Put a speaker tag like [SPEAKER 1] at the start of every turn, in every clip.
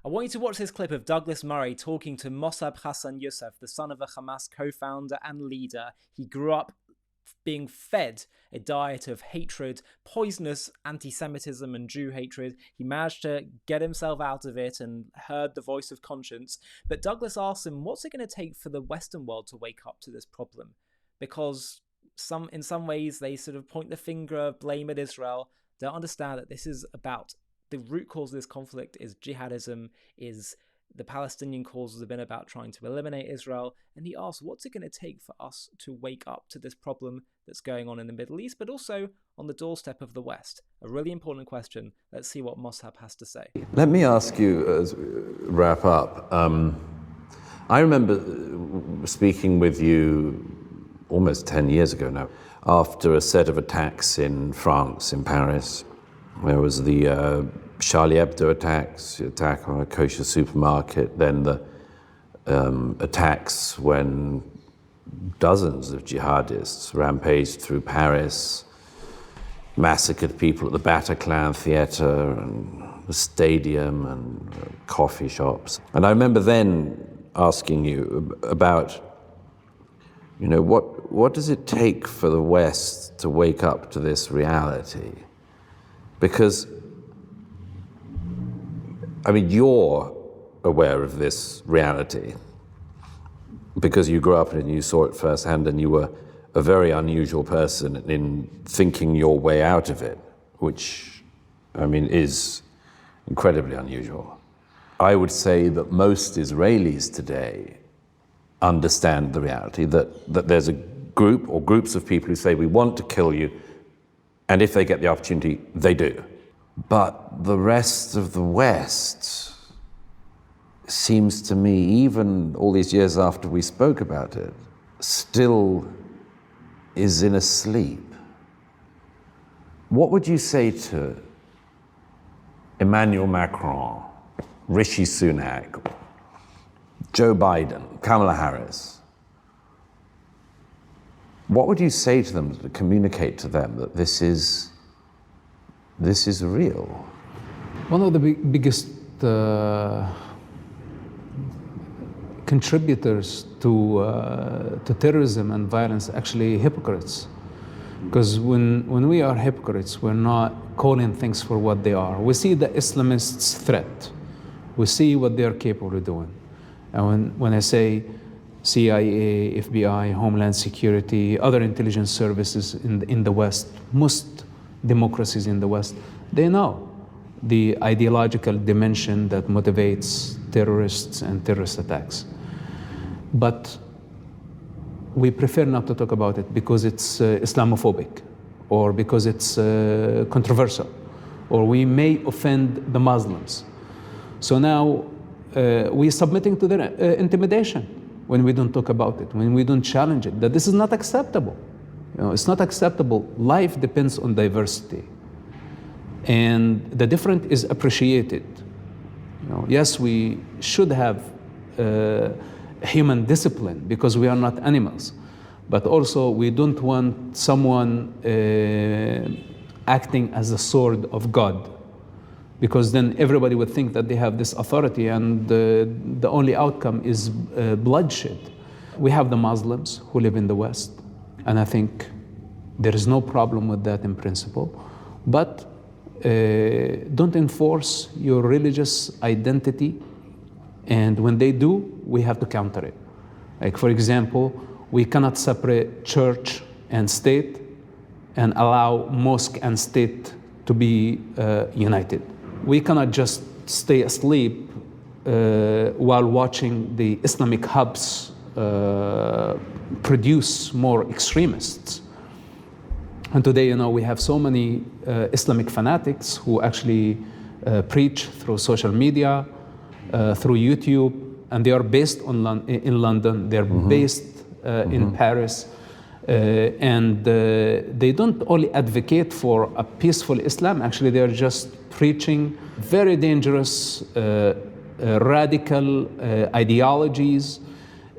[SPEAKER 1] I want you to watch this clip of Douglas Murray talking to Mosab Hassan Yousef, the son of a Hamas co-founder and leader. He grew up being fed a diet of hatred, poisonous anti-Semitism and Jew hatred. He managed to get himself out of it and heard the voice of conscience. But Douglas asks him, what's it going to take for the Western world to wake up to this problem? Because in some ways they sort of point the finger, blame at Israel, don't understand that this is about the root cause of this conflict is jihadism, is the Palestinian cause have been about trying to eliminate Israel. And he asks, what's it going to take for us to wake up to this problem that's going on in the Middle East, but also on the doorstep of the West? A really important question. Let's see what Mosab has to say.
[SPEAKER 2] Let me ask you, as we wrap up, I remember speaking with you almost 10 years ago now, after a set of attacks in France, in Paris. There was the Charlie Hebdo attacks, the attack on a kosher supermarket, then the attacks when dozens of jihadists rampaged through Paris, massacred people at the Bataclan Theatre and the stadium and coffee shops. And I remember then asking you about, what does it take for the West to wake up to this reality? Because, you're aware of this reality because you grew up in it and you saw it firsthand, and you were a very unusual person in thinking your way out of it, which, is incredibly unusual. I would say that most Israelis today understand the reality that there's a group or groups of people who say, we want to kill you, and if they get the opportunity, they do. But the rest of the West seems to me, even all these years after we spoke about it, still is in a sleep. What would you say to Emmanuel Macron, Rishi Sunak, Joe Biden, Kamala Harris? What would you say to them to communicate to them that this is real?
[SPEAKER 3] One of the biggest contributors to terrorism and violence actually hypocrites. Because when we are hypocrites, we're not calling things for what they are. We see the Islamists' threat. We see what they're capable of doing. And when I say CIA, FBI, Homeland Security, other intelligence services in the West, most democracies in the West, they know the ideological dimension that motivates terrorists and terrorist attacks. But we prefer not to talk about it because it's Islamophobic, or because it's controversial, or we may offend the Muslims. So now we're submitting to their intimidation when we don't talk about it, when we don't challenge it, that this is not acceptable. It's not acceptable. Life depends on diversity. And the different is appreciated. Yes, we should have human discipline because we are not animals. But also we don't want someone acting as a sword of God, because then everybody would think that they have this authority, and the only outcome is bloodshed. We have the Muslims who live in the West, and I think there is no problem with that in principle. But don't enforce your religious identity, and when they do, we have to counter it. Like, for example, we cannot separate church and state and allow mosque and state to be united. We cannot just stay asleep while watching the Islamic hubs produce more extremists. And today, we have so many Islamic fanatics who actually preach through social media, through YouTube, and they are based in London, they're based in Paris, and they don't only advocate for a peaceful Islam, actually they are just preaching very dangerous, radical ideologies,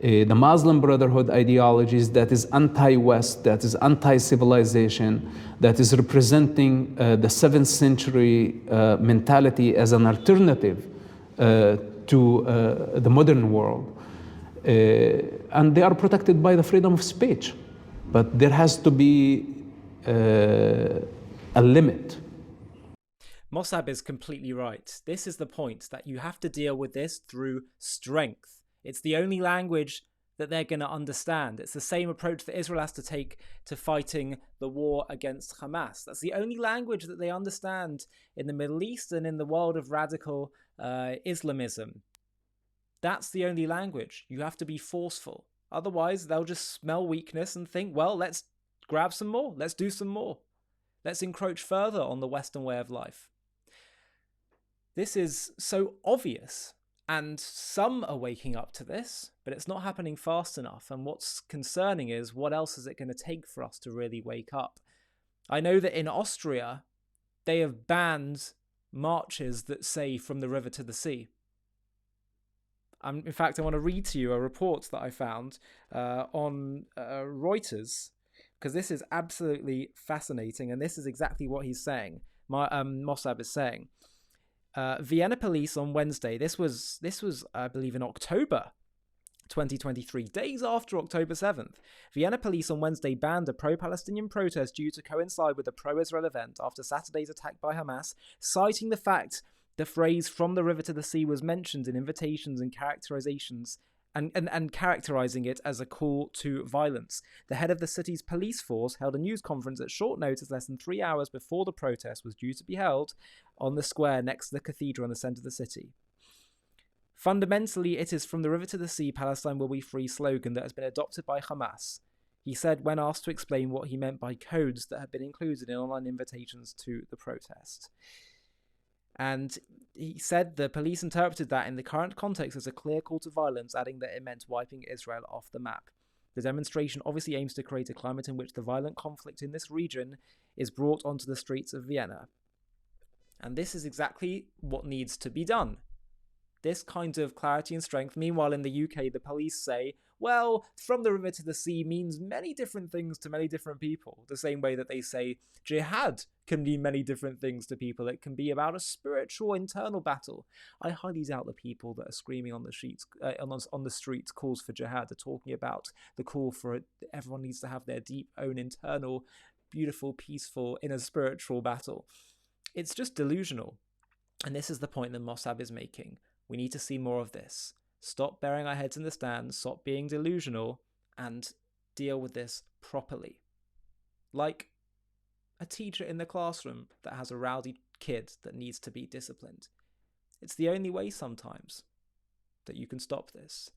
[SPEAKER 3] the Muslim Brotherhood ideologies that is anti-West, that is anti-civilization, that is representing the 7th century mentality as an alternative to the modern world. And they are protected by the freedom of speech. But there has to be a limit.
[SPEAKER 1] Mosab is completely right. This is the point, that you have to deal with this through strength. It's the only language that they're going to understand. It's the same approach that Israel has to take to fighting the war against Hamas. That's the only language that they understand in the Middle East and in the world of radical Islamism. That's the only language. You have to be forceful. Otherwise, they'll just smell weakness and think, well, let's grab some more. Let's do some more. Let's encroach further on the Western way of life. This is so obvious, and some are waking up to this, but it's not happening fast enough. And what's concerning is, what else is it going to take for us to really wake up? I know that in Austria, they have banned marches that say "from the river to the sea." In fact, I want to read to you a report that I found on Reuters, because this is absolutely fascinating, and this is exactly what he's saying. Mosab is saying. Vienna police on Wednesday, this was I believe in October 2023, days after October 7th. Vienna police on Wednesday banned a pro-Palestinian protest due to coincide with a pro-Israel event after Saturday's attack by Hamas, citing the fact the phrase "from the river to the sea" was mentioned in invitations and characterizations and characterizing it as a call to violence. The head of the city's police force held a news conference at short notice, less than 3 hours before the protest was due to be held on the square next to the cathedral in the center of the city. Fundamentally, it is "from the river to the sea, Palestine will be free" slogan that has been adopted by Hamas, he said when asked to explain what he meant by codes that have been included in online invitations to the protest. And he said the police interpreted that in the current context as a clear call to violence, adding that it meant wiping Israel off the map. The demonstration obviously aims to create a climate in which the violent conflict in this region is brought onto the streets of Vienna. And this is exactly what needs to be done. This kind of clarity and strength. Meanwhile, in the UK, the police say, well, "from the river to the sea" means many different things to many different people. The same way that they say jihad can mean many different things to people. It can be about a spiritual internal battle. I highly doubt the people that are screaming on the streets calls for jihad are talking about the call for it. Everyone needs to have their deep own internal, beautiful, peaceful, inner spiritual battle. It's just delusional. And this is the point that Mosab is making. We need to see more of this. Stop burying our heads in the sand, stop being delusional, and deal with this properly. Like a teacher in the classroom that has a rowdy kid that needs to be disciplined. It's the only way sometimes that you can stop this.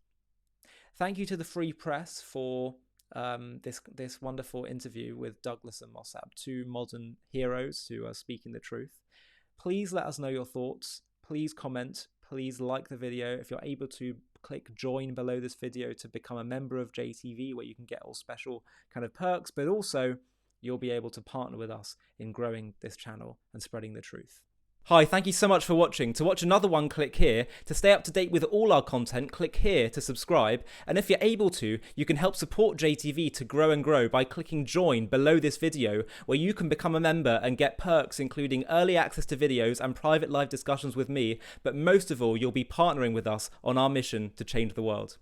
[SPEAKER 1] Thank you to the Free Press for this wonderful interview with Douglas and Mosab, two modern heroes who are speaking the truth. Please let us know your thoughts. Please comment. Please like the video. If you're able to, click join below this video to become a member of JTV, where you can get all special kind of perks, but also you'll be able to partner with us in growing this channel and spreading the truth. Hi, thank you so much for watching. To watch another one, click here. To stay up to date with all our content, click here to subscribe. And if you're able to, you can help support JTV to grow and grow by clicking join below this video, where you can become a member and get perks including early access to videos and private live discussions with me. But most of all, you'll be partnering with us on our mission to change the world.